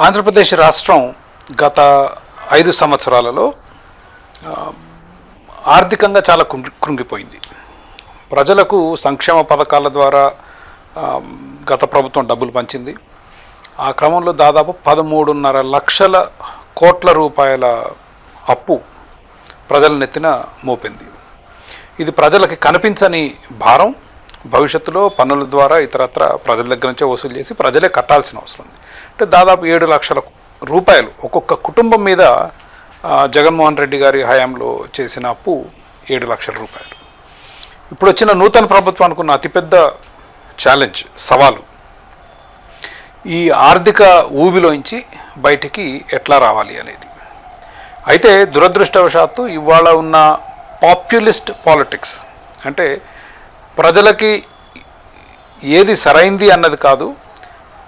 ఆంధ్రప్రదేశ్ రాష్ట్రం గత 5 సంవత్సరాలలో ఆర్థికంగా చాలా కృంగిపోయింది. ప్రజలకు సంక్షేమ పథకాల ద్వారా గత ప్రభుత్వం డబ్బులు పంచింది. ఆ క్రమంలో దాదాపు 13.5 లక్షల కోట్ల రూపాయల అప్పు ప్రజల నెత్తిన మోపింది. ఇది ప్రజలకి కనిపించని భారం. భవిష్యత్తులో పన్నుల ద్వారా ఇతరత్ర ప్రజల దగ్గర నుంచే వసూలు చేసి ప్రజలే కట్టాల్సిన అవసరం ఉంది. అంటే దాదాపు 7 లక్షల రూపాయలు ఒక్కొక్క కుటుంబం మీద జగన్మోహన్ రెడ్డి గారి హయాంలో చేసిన అప్పు 7 లక్షల రూపాయలు. ఇప్పుడు వచ్చిన నూతన ప్రభుత్వానికి ఉన్న అతిపెద్ద ఛాలెంజ్, సవాలు ఈ ఆర్థిక ఊబిలోంచి బయటికి ఎట్లా రావాలి అనేది. అయితే దురదృష్టవశాత్తు ఇవాళ ఉన్న పాపులిస్ట్ పాలిటిక్స్, అంటే ప్రజలకి ఏది సరైంది అన్నది కాదు,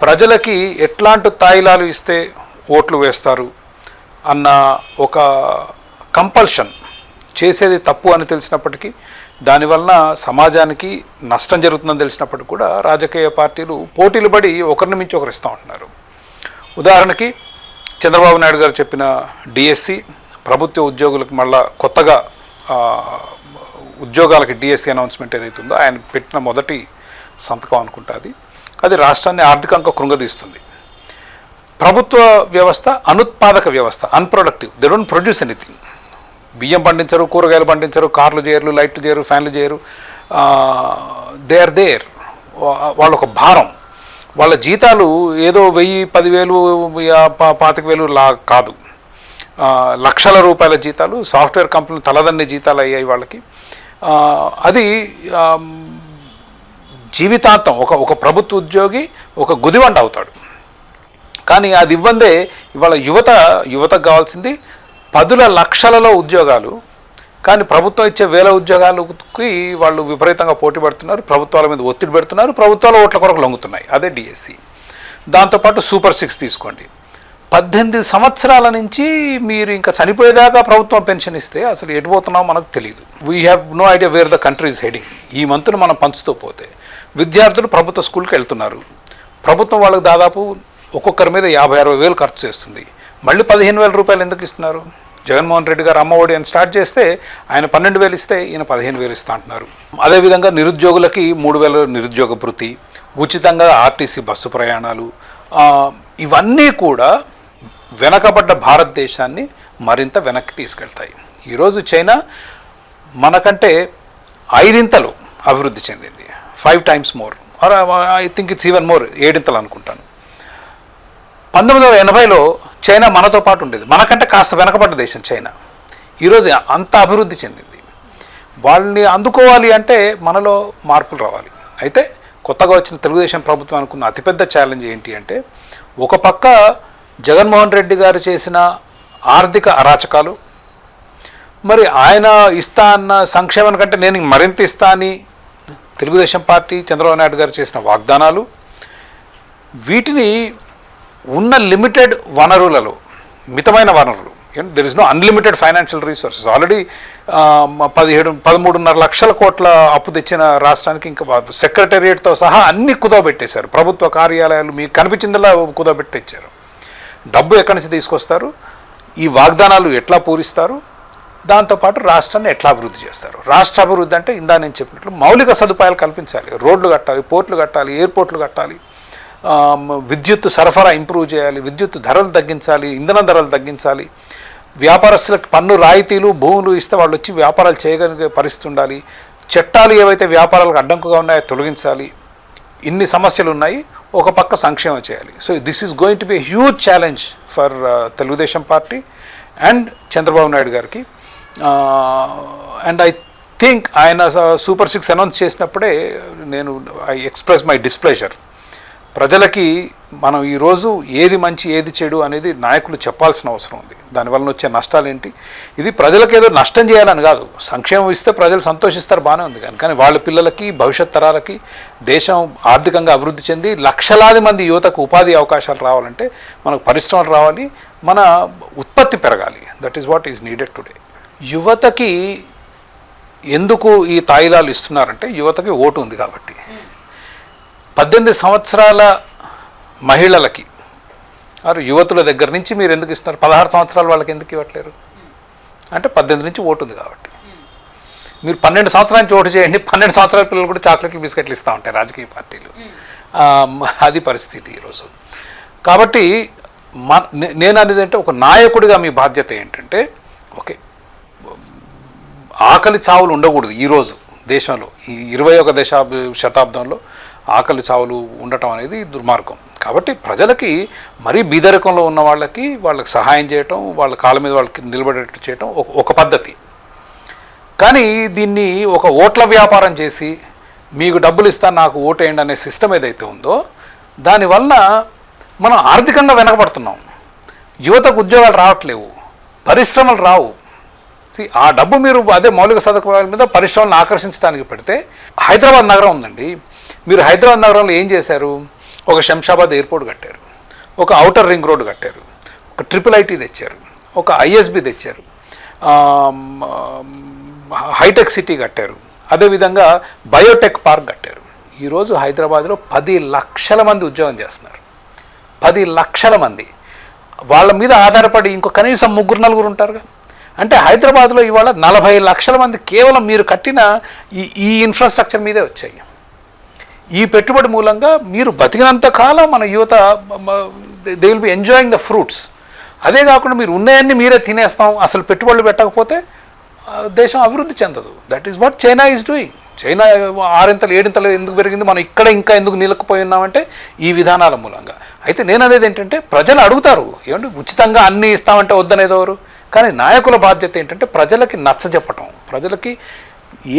ప్రజలకి ఎట్లాంటి తాయిలాలు ఇస్తే ఓట్లు వేస్తారు అన్న ఒక కంపల్షన్, చేసేది తప్పు అని తెలిసినప్పటికీ దానివలన సమాజానికి నష్టం జరుగుతుందని తెలిసినప్పటికీ కూడా రాజకీయ పార్టీలు పోటీలు పడి ఒకరిని మించి ఒకరు ఇస్తూ ఉంటున్నారు. ఉదాహరణకి చంద్రబాబు నాయుడు గారు చెప్పిన డిఎస్సి, ప్రభుత్వ ఉద్యోగులకు మళ్ళా కొత్తగా ఉద్యోగాలకి డిఎస్సి అనౌన్స్మెంట్ ఏదైతుందో ఆయన పెట్టిన మొదటి సంతకం అనుకుంటుంది. అది రాష్ట్రాన్ని ఆర్థికంగా కృంగదీస్తుంది. ప్రభుత్వ వ్యవస్థ అనుత్పాదక వ్యవస్థ, unproductive, they don't produce anything. బియ్యం పండించరు, కూరగాయలు పండించరు, కార్లు చేయరు, లైట్లు చేయరు, ఫ్యాన్లు చేయరు. They are there. వాళ్ళ ఒక భారం. వాళ్ళ జీతాలు ఏదో 1000, 10,000, 25,000 లా కాదు, లక్షల రూపాయల జీతాలు. సాఫ్ట్వేర్ కంపెనీలు తలదన్ని జీతాలు అయ్యాయి వాళ్ళకి. అది జీవితాంతం ఒక ప్రభుత్వ ఉద్యోగి ఒక గుదివండ అవుతాడు. కానీ అది ఇవ్వందే ఇవాళ యువతకు కావాల్సింది 10 లక్షలలో ఉద్యోగాలు. కానీ ప్రభుత్వం ఇచ్చే 1000 ఉద్యోగాలకి వాళ్ళు విపరీతంగా పోటీ పడుతున్నారు, ప్రభుత్వాల మీద ఒత్తిడి పెడుతున్నారు, ప్రభుత్వాల ఓట్ల కొరకు లొంగుతున్నాయి. అదే డిఎస్సి. దాంతోపాటు సూపర్ 6 తీసుకోండి. 18 సంవత్సరాల నుంచి మీరు ఇంకా చనిపోయేదాకా ప్రభుత్వం పెన్షన్ ఇస్తే అసలు ఎటుపోతున్నామో మనకు తెలియదు. We have no idea where the country is heading. ఈ మంత్ను మనం పంచుతూ పోతే విద్యార్థులు ప్రభుత్వ స్కూల్కి వెళ్తున్నారు. ప్రభుత్వం వాళ్ళకి దాదాపు ఒక్కొక్కరి మీద 50-60 వేలు ఖర్చు చేస్తుంది. మళ్ళీ 15,000 రూపాయలు ఎందుకు ఇస్తున్నారు? జగన్మోహన్ రెడ్డి గారు అమ్మఒడి అని స్టార్ట్ చేస్తే ఆయన 12,000 ఇస్తే ఈయన 15,000 ఇస్తా అంటున్నారు. అదేవిధంగా నిరుద్యోగులకి 3,000 నిరుద్యోగ భృతి, ఉచితంగా ఆర్టీసీ బస్సు ప్రయాణాలు, ఇవన్నీ కూడా వెనకబడ్డ భారతదేశాన్ని మరింత వెనక్కి తీసుకెళ్తాయి. ఈరోజు చైనా మనకంటే 5 అభివృద్ధి చెందింది, 5 times more, or I think it's even more, 7 అనుకుంటాను. 1980లో చైనా మనతో పాటు ఉండేది. మనకంటే కాస్త వెనకబడ్డ దేశం చైనా. ఈరోజు అంత అభివృద్ధి చెందింది. వాళ్ళని అందుకోవాలి అంటే మనలో మార్పులు రావాలి. అయితే కొత్తగా వచ్చిన తెలుగుదేశం ప్రభుత్వం అనుకున్న అతిపెద్ద ఛాలెంజ్ ఏంటి అంటే, ఒక పక్క జగన్మోహన్ రెడ్డి గారు చేసిన ఆర్థిక అరాచకాలు, మరి ఆయన ఇస్తా అన్న సంక్షేమం కంటే నేను మరింత ఇస్తా అని తెలుగుదేశం పార్టీ చంద్రబాబు నాయుడు గారు చేసిన వాగ్దానాలు, వీటిని ఉన్న లిమిటెడ్ వనరులలో, మితమైన వనరులు, there is no unlimited financial resources. Already 13.5 లక్షల కోట్ల అప్పు తెచ్చిన రాష్ట్రానికి ఇంకా సెక్రటేరియట్తో సహా అన్ని కుదవబెట్టేశారు. ప్రభుత్వ కార్యాలయాలు మీకు కనిపించిందలా కుదవబెట్టి తెచ్చారు. డబ్బు ఎక్కడి నుంచి తీసుకొస్తారు, ఈ వాగ్దానాలు ఎట్లా పూరిస్తారు, దాంతోపాటు రాష్ట్రాన్ని ఎట్లా అభివృద్ధి చేస్తారు. రాష్ట్ర అభివృద్ధి అంటే ఇందా నేను చెప్పినట్లు మౌలిక సదుపాయాలు కల్పించాలి. రోడ్లు కట్టాలి, పోర్ట్లు కట్టాలి, ఎయిర్పోర్ట్లు కట్టాలి, విద్యుత్ సరఫరా ఇంప్రూవ్ చేయాలి, విద్యుత్ ధరలు తగ్గించాలి, ఇంధన ధరలు తగ్గించాలి, వ్యాపారస్తులకు పన్ను రాయితీలు, భూములు ఇస్తే వాళ్ళు వచ్చి వ్యాపారాలు చేయగలిగే పరిస్థితి ఉండాలి, చట్టాలు ఏవైతే వ్యాపారాలకు అడ్డంకుగా ఉన్నాయో తొలగించాలి. ఇన్ని సమస్యలు ఉన్నాయి. ఒక పక్క సంక్షేమం చేయాలి. So this is going to be a huge challenge for Telugu Desam party and Chandrababu Naidu గారికి. అండ్ ఐ థింక్ ఆయన సూపర్ 6 అనౌన్స్ చేసినప్పుడే ఐ ఎక్స్ప్రెస్ మై డిస్ప్లెజర్. ప్రజలకి మనం ఈరోజు ఏది మంచి ఏది చెడు అనేది నాయకులు చెప్పాల్సిన అవసరం ఉంది. దానివల్ల వచ్చే నష్టాలు ఏంటి, ఇది ప్రజలకు ఏదో నష్టం చేయాలని కాదు. సంక్షేమం ఇస్తే ప్రజలు సంతోషిస్తారు, బాగానే ఉంది. కానీ వాళ్ళ పిల్లలకి, భవిష్యత్ తరాలకి దేశం ఆర్థికంగా అభివృద్ధి చెంది లక్షలాది మంది యువతకు ఉపాధి అవకాశాలు రావాలంటే మనకు పరిశ్రమలు రావాలి, మన ఉత్పత్తి పెరగాలి. That is what is needed today. యువతకి ఎందుకు ఈ తాయిలాలు ఇస్తున్నారంటే, యువతకి ఓటు ఉంది కాబట్టి. 18 సంవత్సరాల మహిళలకి యువతుల దగ్గర నుంచి మీరు ఎందుకు ఇస్తున్నారు? 16 సంవత్సరాలు వాళ్ళకి ఎందుకు ఇవ్వట్లేరు అంటే 18 నుంచి ఓటు ఉంది కాబట్టి. మీరు 12 సంవత్సరాల నుంచి ఓటు చేయండి, 12 సంవత్సరాల పిల్లలు కూడా చాక్లెట్లు బిస్కెట్లు ఇస్తూ ఉంటాయి రాజకీయ పార్టీలు. అది పరిస్థితి ఈరోజు. కాబట్టి నేను అనేది అంటే ఒక నాయకుడిగా మీ బాధ్యత ఏంటంటే, ఓకే ఆకలి చావులు ఉండకూడదు ఈరోజు దేశంలో, ఈ 21వ శతాబ్దంలో ఆకలి చావులు ఉండటం అనేది దుర్మార్గం. కాబట్టి ప్రజలకి మరీ బీదరికంలో ఉన్న వాళ్ళకి సహాయం చేయటం, వాళ్ళ కాళ్ళ మీద వాళ్ళకి నిలబడేట్టు చేయటం ఒక పద్ధతి. కానీ దీన్ని ఒక ఓట్ల వ్యాపారం చేసి మీకు డబ్బులు ఇస్తాను నాకు ఓటేయండి అనే సిస్టమ్ ఏదైతే ఉందో దానివల్ల మనం ఆర్థికంగా వెనకబడుతున్నాం. యువతకు ఉద్యోగాలు రావట్లేవు, పరిశ్రమలు రావు. ఆ డబ్బు మీరు అదే మౌలిక సదుపాయాల మీద పరిశ్రమలను ఆకర్షించడానికి పెడితే, హైదరాబాద్ నగరం ఉందండి, మీరు హైదరాబాద్ నగరంలో ఏం చేశారు? ఒక శంషాబాద్ ఎయిర్పోర్ట్ కట్టారు, ఒక ఔటర్ రింగ్ రోడ్ కట్టారు, ఒక IIIT తెచ్చారు, ఒక ISB తెచ్చారు, హైటెక్ సిటీ కట్టారు, అదేవిధంగా బయోటెక్ పార్క్ కట్టారు. ఈరోజు హైదరాబాద్లో 10 లక్షల మంది ఉద్యోగం చేస్తున్నారు. 10 లక్షల మంది వాళ్ళ మీద ఆధారపడి ఇంకో కనీసం 3-4 ఉంటారుగా. అంటే హైదరాబాద్లో ఇవాళ 40 లక్షల మంది కేవలం మీరు కట్టిన ఈ ఇన్ఫ్రాస్ట్రక్చర్ మీదే వచ్చాయి. ఈ పెట్టుబడి మూలంగా మీరు బతికినంత కాలం మన యువత they will be enjoying the fruits. అదే కాకుండా మీరు ఉన్నాయన్నీ మీరే తినేస్తాం, అసలు పెట్టుబడులు పెట్టకపోతే దేశం అభివృద్ధి చెందదు. That is what China is doing. China 6-7 ఎందుకు పెరిగింది, మనం ఇక్కడ ఇంకా ఎందుకు నిలకపోయి ఉన్నామంటే ఈ విధానాల మూలంగా. అయితే నేను అనేది ఏంటంటే, ప్రజలు అడుగుతారు ఏమంటే ఉచితంగా అన్నీ ఇస్తామంటే వద్దనేదెవరు? కానీ నాయకుల బాధ్యత ఏంటంటే ప్రజలకి నచ్చజెప్పటం, ప్రజలకి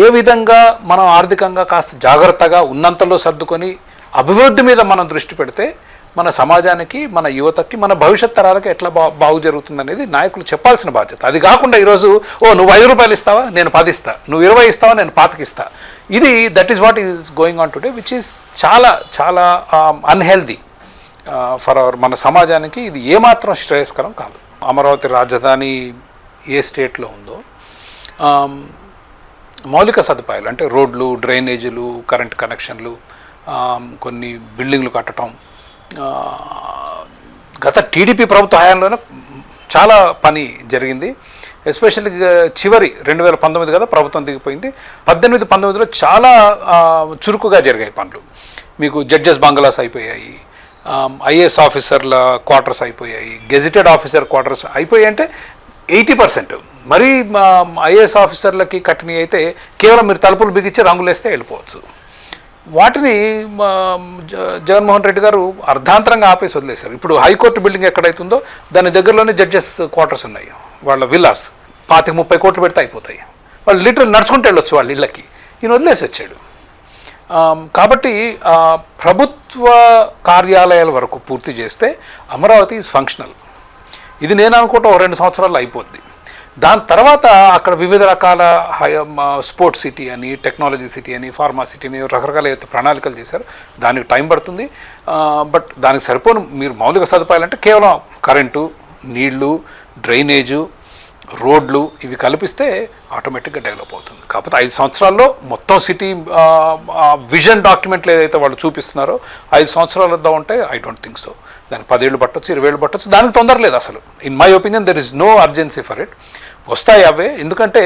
ఏ విధంగా మనం ఆర్థికంగా కాస్త జాగ్రత్తగా ఉన్నంతలో సర్దుకొని అభివృద్ధి మీద మనం దృష్టి పెడితే మన సమాజానికి, మన యువతకి, మన భవిష్యత్ తరాలకి ఎట్లా బాగు జరుగుతుంది అనేది నాయకులు చెప్పాల్సిన బాధ్యత. అది కాకుండా ఈరోజు నువ్వు 5 రూపాయలు ఇస్తావా నేను 10 ఇస్తా, నువ్వు 20 ఇస్తావా నేను 25 ఇస్తా, ఇది that is what is going on today, which is చాలా చాలా అన్హెల్దీ ఫర్ అవర్ మన సమాజానికి. ఇది ఏమాత్రం శ్రేయస్కరం కాదు. అమరావతి రాజధాని ఏ స్టేట్లో ఉందో మౌలిక సదుపాయాలు అంటే రోడ్లు, డ్రైనేజీలు, కరెంట్ కనెక్షన్లు, కొన్ని బిల్డింగ్లు కట్టడం గత టీడీపీ ప్రభుత్వ హయాంలోనే చాలా పని జరిగింది. ఎస్పెషల్లీ చివరి 2019 కదా ప్రభుత్వం దిగిపోయింది, 18-19లో చాలా చురుకుగా జరిగాయి పనులు. మీకు జడ్జెస్ బంగ్లాస్ అయిపోయాయి, ఐఏఎస్ ఆఫీసర్ల క్వార్టర్స్ అయిపోయాయి, గెజిటెడ్ ఆఫీసర్ క్వార్టర్స్ అయిపోయాయి. అంటే 80%. మరీ ఐఏఎస్ ఆఫీసర్లకి కట్టినవి అయితే కేవలం మీరు తలుపులు బిగించి రంగులేస్తే వెళ్ళిపోవచ్చు. వాటిని జగన్మోహన్ రెడ్డి గారు అర్ధాంతరంగా ఆపేసి వదిలేశారు. ఇప్పుడు హైకోర్టు బిల్డింగ్ ఎక్కడైతుందో దాని దగ్గరలోనే జడ్జెస్ క్వార్టర్స్ ఉన్నాయి, వాళ్ళ విల్లాస్. 25-30 కోట్లు పెడితే అయిపోతాయి. వాళ్ళు లిటరల్ నడుచుకుంటూ వెళ్ళొచ్చు వాళ్ళ ఇళ్ళకి. ఈయన వదిలేసి వచ్చాడు. కాబట్టి ప్రభుత్వ కార్యాలయాల వరకు పూర్తి చేస్తే అమరావతి ఈజ్ ఫంక్షనల్. ఇది నేను అనుకుంటా 2 సంవత్సరాల్లో అయిపోద్ది. దాని తర్వాత అక్కడ వివిధ రకాల స్పోర్ట్స్ సిటీ అని, టెక్నాలజీ సిటీ అని, ఫార్మా సిటీ అని రకరకాల ప్రణాళికలు చేశారు. దానికి టైం పడుతుంది. బట్ దానికి సరిపోను మీరు మౌలిక సదుపాయాలు అంటే కేవలం కరెంటు, నీళ్లు, డ్రైనేజు, రోడ్లు ఇవి కల్పిస్తే ఆటోమేటిక్గా డెవలప్ అవుతుంది. కాకపోతే 5 సంవత్సరాల్లో మొత్తం సిటీ విజన్ డాక్యుమెంట్లు ఏదైతే వాళ్ళు చూపిస్తున్నారో 5 సంవత్సరాలు వద్ద ఉంటే ఐ డోంట్ థింక్ సో. దానికి 10 ఏళ్ళు పట్టొచ్చు, 20 ఏళ్ళు పట్టొచ్చు, దానికి తొందర లేదు అసలు. In my opinion there is no urgency for it. వస్తాయి అవే. ఎందుకంటే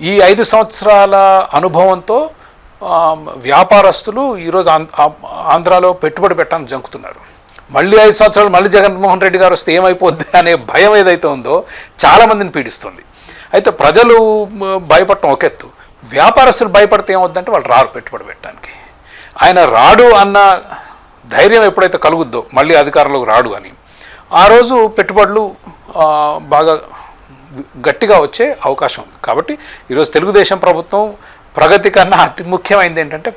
ఈ 5 సంవత్సరాల అనుభవంతో వ్యాపారస్తులు ఈరోజు ఆంధ్రాలో పెట్టుబడి పెట్టడానికి జంకుతున్నారు. మళ్ళీ 5 సంవత్సరాలు మళ్ళీ జగన్మోహన్ రెడ్డి గారు వస్తే ఏమైపోద్ది అనే భయం ఏదైతే ఉందో చాలామందిని పీడిస్తుంది. అయితే ప్రజలు భయపడటం ఒక ఎత్తు, వ్యాపారస్తులు భయపడితే ఏమవుద్దంటే వాళ్ళు రారు పెట్టుబడి పెట్టడానికి. ఆయన రాడు అన్న ధైర్యం ఎప్పుడైతే కలుగుద్దో మళ్ళీ అధికారంలోకి రాడు అని, ఆ రోజు పెట్టుబడులు బాగా గట్టిగా వచ్చే అవకాశం ఉంది. కాబట్టి ఈరోజు తెలుగుదేశం ప్రభుత్వం ప్రగతి కన్నా అతి ముఖ్యమైనది ఏంటంటే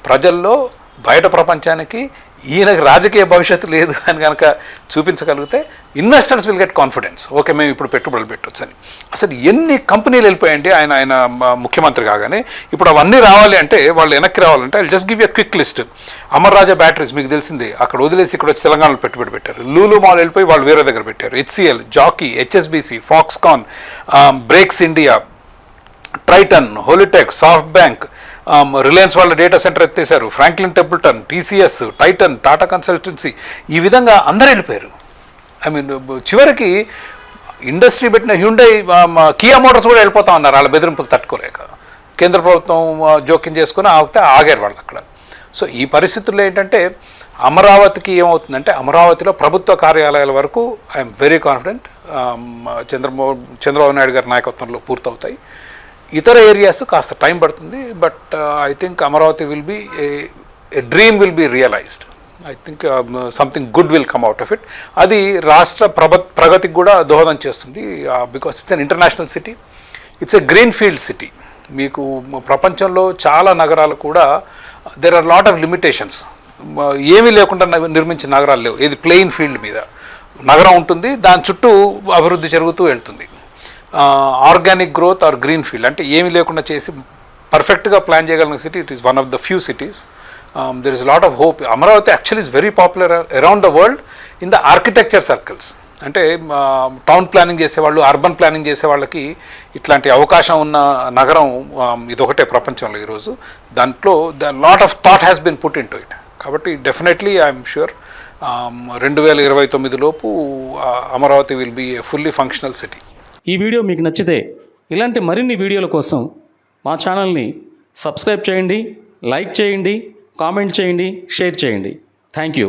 ప్రజల్లో బయట ప్రపంచానికి ఈయనకి రాజకీయ భవిష్యత్తు లేదు అని కనుక చూపించగలిగితే investors will get confidence. Okay మేము ఇప్పుడు పెట్టుబడులు పెట్టవచ్చు అని. అసలు ఎన్ని కంపెనీలు వెళ్ళిపోయాయండి ఆయన ముఖ్యమంత్రి కాగానే. ఇప్పుడు అవన్నీ రావాలి అంటే వాళ్ళు వెనక్కి రావాలంటే I just give a quick list. Amar Raja batteries మీకు తెలిసిందే, అక్కడ వదిలేసి ఇక్కడ వచ్చి తెలంగాణలో పెట్టుబడి పెట్టారు. లూలు మాల్ వెళ్ళిపోయి వాళ్ళు వేరే దగ్గర పెట్టారు. HCL, Jockey, HSBC, Foxconn, Brakes India, Triton, Holitech, SoftBank, Reliance వాళ్ళ డేటా సెంటర్ ఎత్తేసారు, Franklin Templeton, TCS, Titan, Tata Consultancy, ఈ విధంగా అందరూ వెళ్ళిపోయారు. ఐ మీన్ చివరికి ఇండస్ట్రీ పెట్టిన హ్యుండై కియా మోటార్స్ కూడా వెళ్ళిపోతా ఉన్నారు వాళ్ళ బెదిరింపులు తట్టుకోలేక. కేంద్ర ప్రభుత్వం జోక్యం చేసుకుని ఆగితే ఆగారు వాళ్ళు అక్కడ. సో ఈ పరిస్థితుల్లో ఏంటంటే అమరావతికి అమరావతిలో ప్రభుత్వ కార్యాలయాల వరకు I'm very confident Chandrababu Naidu గారి నాయకత్వంలో పూర్తవుతాయి. ఇతర ఏరియాస్ కాస్త టైం పడుతుంది. But I think Amaravati will be a dream will be realised. I think something good will come out of it. అది రాష్ట్ర ప్రగతికి కూడా దోహదం చేస్తుంది. Because it's an international city, it's a green field city. మీకు ప్రపంచంలో చాలా నగరాలు కూడా there are lot of limitations. ఏమీ లేకుండా నిర్మించిన నగరాలు లేవు. ఇది ప్లెయిన్ ఫీల్డ్ మీద నగరం ఉంటుంది, దాని చుట్టూ అభివృద్ధి జరుగుతూ వెళ్తుంది. Organic growth or green field అంటే ఏమీ లేకుండా చేసి పర్ఫెక్ట్గా ప్లాన్ చేయగలిగిన city. It is one of the few cities. There is lot of hope. Amaravati actually is very popular around the world in the architecture circles. అంటే టౌన్ ప్లానింగ్ చేసేవాళ్ళు, urban planning చేసే వాళ్ళకి ఇట్లాంటి అవకాశం ఉన్న నగరం ఇదొకటే ప్రపంచంలో ఈరోజు. దాంట్లో the lot of thought has been put into it. కాబట్టి డెఫినెట్లీ ఐఎమ్ ష్యూర్ 2029 లోపు Amaravati will be a fully functional city. ఈ వీడియో మీకు నచ్చితే ఇలాంటి మరిన్ని వీడియోల కోసం మా ఛానల్ని సబ్స్క్రైబ్ చేయండి, లైక్ చేయండి, కామెంట్ చేయండి, షేర్ చేయండి. Thank you.